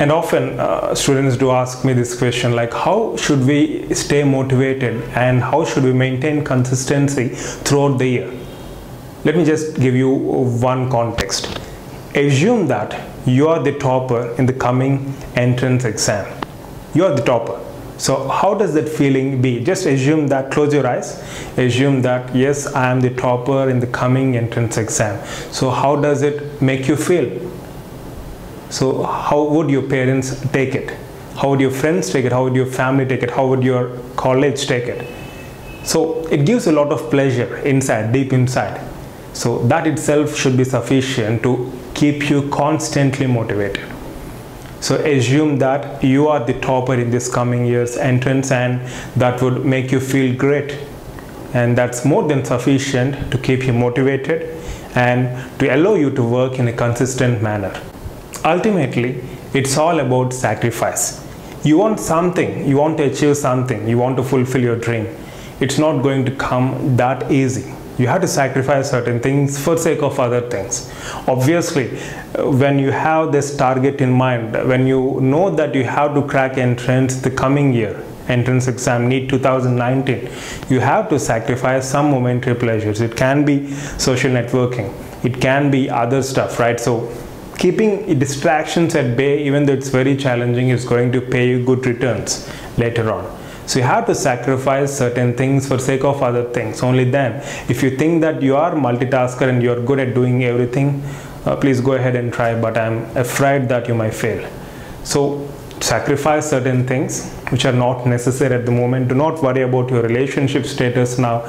And often students do ask me this question, like how should we stay motivated and how should we maintain consistency throughout the year? Let me just give you one context. Assume that you are the topper in the coming entrance exam. You are the topper. So how does that feeling be? Just assume that, close your eyes, assume that yes, I am the topper in the coming entrance exam. So how does it make you feel? So how would your parents take it? How would your friends take it? How would your family take it? How would your college take it? So it gives a lot of pleasure inside, deep inside. So that itself should be sufficient to keep you constantly motivated. So assume that you are the topper in this coming year's entrance, and that would make you feel great. And that's more than sufficient to keep you motivated and to allow you to work in a consistent manner. Ultimately, it's all about sacrifice. You want something, you want to achieve something, you want to fulfill your dream. It's not going to come that easy. You have to sacrifice certain things for sake of other things. Obviously, when you have this target in mind, when you know that you have to crack entrance the coming year, entrance exam NEET 2019, you have to sacrifice some momentary pleasures. It can be social networking, it can be other stuff, right? So keeping distractions at bay, even though it's very challenging, is going to pay you good returns later on. So you have to sacrifice certain things for sake of other things. Only then, if you think that you are a multitasker and you're good at doing everything, please go ahead and try, but I'm afraid that you might fail. So sacrifice certain things which are not necessary at the moment. Do not worry about your relationship status now.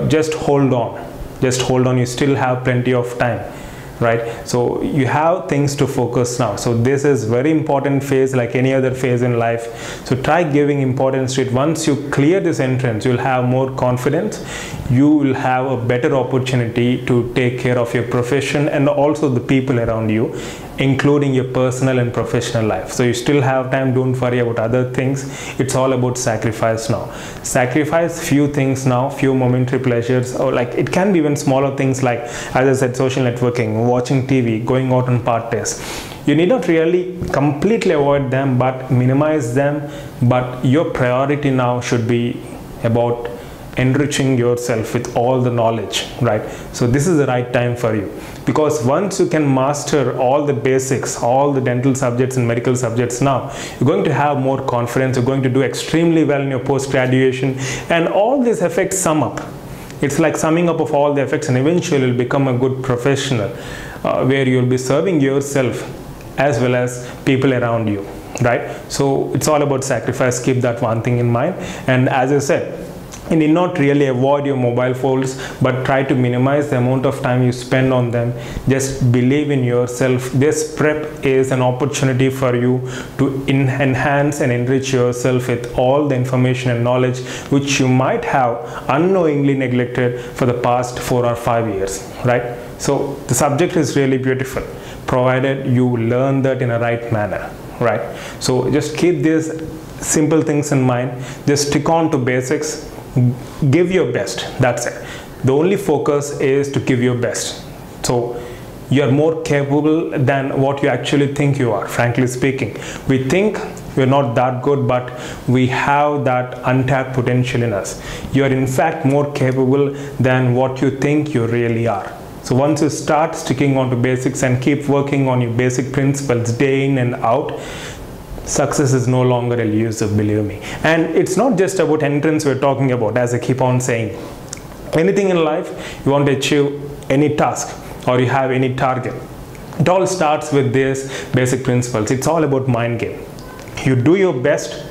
Just hold on. Just hold on. You still have plenty of time. Right? So you have things to focus now. So this is very important phase, like any other phase in life. So try giving importance to it. Once you clear this entrance, you'll have more confidence. You will have a better opportunity to take care of your profession and also the people around you, including your personal and professional life. So you still have time. Don't worry about other things. It's all about sacrifice now. Sacrifice few things now, few momentary pleasures, or like it can be even smaller things, like as I said, social networking, watching TV, going out on parties. You need not really completely avoid them, but minimize them. But your priority now should be about enriching yourself with all the knowledge, right? So this is the right time for you, because once you can master all the basics, all the dental subjects and medical subjects now, you're going to have more confidence. You're going to do extremely well in your post-graduation, and all these effects sum up. It's like summing up of all the effects, and eventually you'll become a good professional where you'll be serving yourself as well as people around you, right? So it's all about sacrifice. Keep that one thing in mind. And as I said, you need not really avoid your mobile phones, but try to minimize the amount of time you spend on them. Just believe in yourself. This prep is an opportunity for you to enhance and enrich yourself with all the information and knowledge which you might have unknowingly neglected for the past 4 or 5 years, right? So the subject is really beautiful, provided you learn that in a right manner, right? So just keep these simple things in mind. Just stick on to basics. Give your best. That's it. The only focus is to give your best. So you are more capable than what you actually think you are, frankly speaking. We think we're not that good, but we have that untapped potential in us. You are in fact more capable than what you think you really are. So once you start sticking on to basics and keep working on your basic principles day in and out, success is no longer elusive, believe me. And it's not just about entrance we're talking about, as I keep on saying. Anything in life, you want to achieve any task or you have any target, it all starts with these basic principles. It's all about mind game. You do your best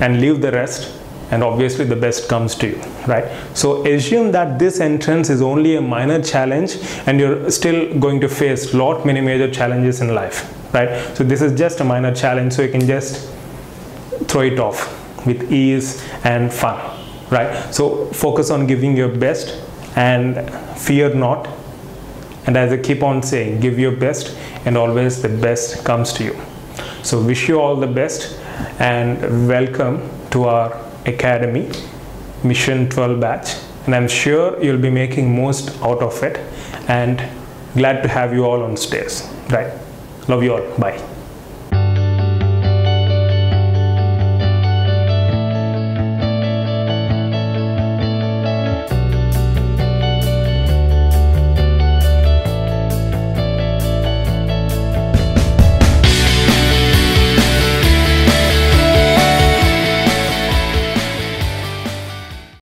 and leave the rest, and obviously the best comes to you, right? So assume that this entrance is only a minor challenge and you're still going to face many major challenges in life, right? So this is just a minor challenge, so you can just throw it off with ease and fun, right? So focus on giving your best and fear not. And as I keep on saying, give your best and always the best comes to you. So wish you all the best and welcome to our academy, Mission 12 batch. And I'm sure you'll be making most out of it, and glad to have you all on stage, right? Love you all. Bye.